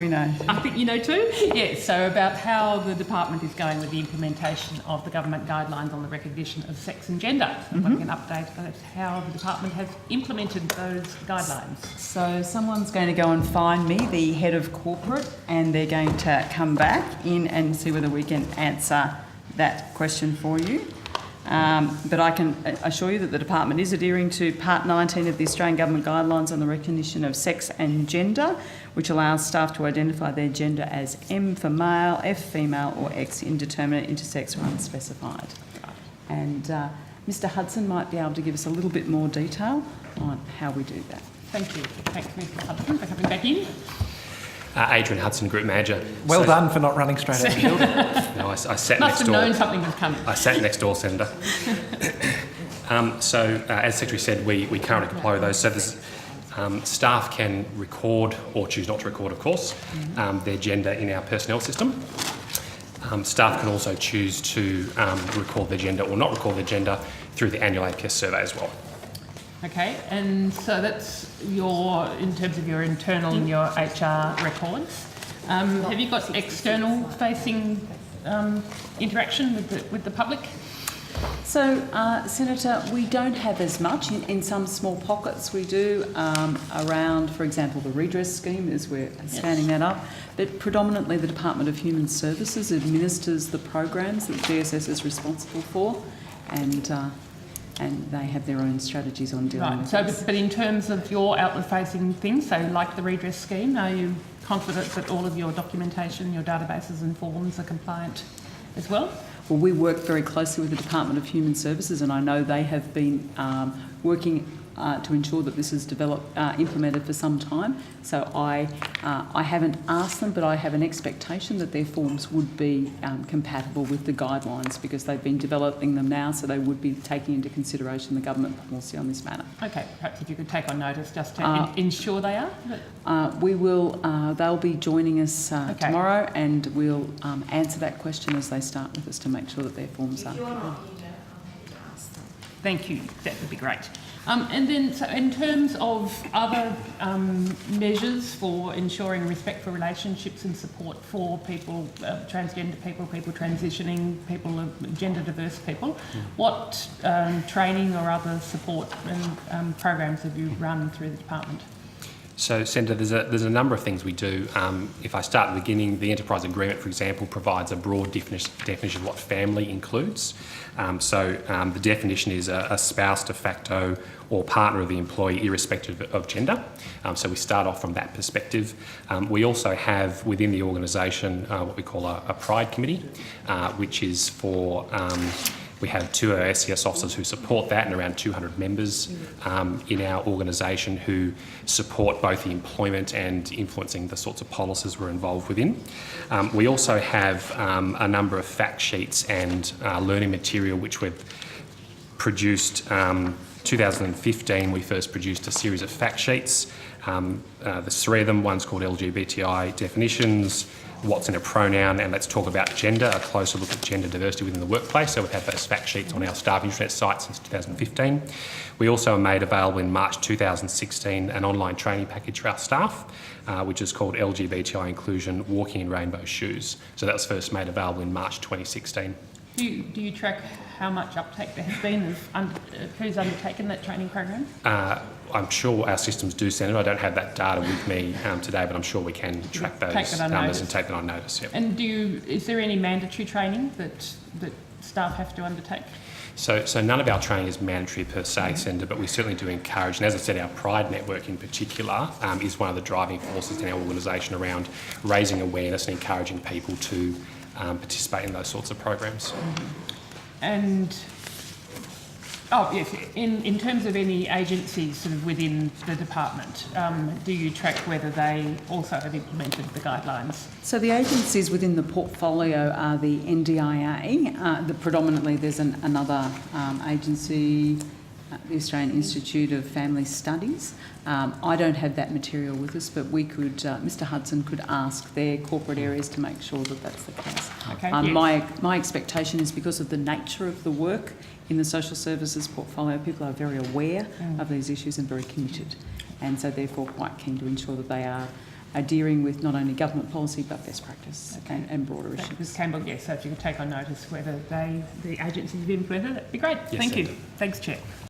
We know. I think you know too. Yes, so about how the department is going with the implementation of the government guidelines on the recognition of sex and gender. So like an update about how the department has implemented those guidelines. So someone's going to go and find me, the head of corporate, and they're going to come back in and see whether we can answer that question for you. But I can assure you that the department is adhering to Part 19 of the Australian Government Guidelines on the Recognition of Sex and Gender, which allows staff to identify their gender as M for male, F female or X indeterminate, intersex or unspecified. And Mr Hudson might be able to give us a little bit more detail on how we do that. Thank you. Thanks, Mr Hudson, for coming back in. Adrian Hudson, Group Manager. Well done for not running straight out the building. No, I sat Must next door. have known something was coming. I sat next door, Senator. As Secretary said, we currently comply with those. So there's, staff can record, or choose not to record, of course, their gender in our personnel system. Staff can also choose to record their gender or not record their gender through the annual APS survey as well. Okay, and so that's in terms of your internal and your HR records. Have you got external facing interaction with the public? So, Senator, we don't have as much in some small pockets. We do around, for example, the redress scheme as we're standing that up, but predominantly the Department of Human Services administers the programs that GSS is responsible for, and they have their own strategies on dealing with this. But in terms of your outward-facing things, so like the redress scheme, are you confident that all of your documentation, your databases and forms are compliant as well? Well, we work very closely with the Department of Human Services, and I know they have been working to ensure that this is implemented for some time. So I haven't asked them, but I have an expectation that their forms would be compatible with the guidelines because they've been developing them now, so they would be taking into consideration the government policy on this matter. Okay, perhaps if you could take on notice just to ensure they are. We will. They'll be joining us tomorrow, and we'll answer that question as they start with us to make sure that their forms are. Thank you. That would be great. And then, so in terms of other measures for ensuring respect for relationships and support for people, transgender people, people transitioning, people, gender diverse people, what training or other support and programs have you run through the department? So, Senator, there's a number of things we do. If I start at the beginning, the enterprise agreement, for example, provides a broad definition of what family includes. The definition is a spouse, de facto, or partner of the employee, irrespective of gender. So we start off from that perspective. We also have within the organisation what we call a Pride Committee, which is for we have 2 of our SCS officers who support that and around 200 members in our organisation who support both the employment and influencing the sorts of policies we're involved within. We also have a number of fact sheets and learning material which we've produced. 2015 we first produced a series of fact sheets. There's 3 of them. One's called LGBTI definitions, what's in a pronoun, and let's talk about gender, a closer look at gender diversity within the workplace. So we've had those fact sheets on our staff intranet site since 2015. We also made available in March 2016 an online training package for our staff, which is called LGBTI Inclusion Walking in Rainbow Shoes. So that was first made available in March 2016. Do you track how much uptake there has been of who's undertaken that training program? I'm sure our systems do, Senator. I don't have that data with me today, but I'm sure we can track those numbers and take that on notice. Yep. And is there any mandatory training that staff have to undertake? So none of our training is mandatory per se, Senator, but we certainly do encourage, and as I said, our Pride network in particular is one of the driving forces in our organisation around raising awareness and encouraging people to participate in those sorts of programs. And in terms of any agencies sort of within the department, do you track whether they also have implemented the guidelines? So the agencies within the portfolio are the NDIA. Predominantly there's another agency, the Australian Institute of Family Studies. I don't have that material with us, but we could, Mr Hudson could ask their corporate areas to make sure that that's the case. Okay, my expectation is because of the nature of the work in the social services portfolio, people are very aware of these issues and very committed, and so therefore quite keen to ensure that they are adhering with not only government policy but best practice and broader Ms. issues. Campbell, yes, so if you could take on notice whether the agencies have implemented it, that'd be great. Yes, Thank you. Senator. Thanks, Chair.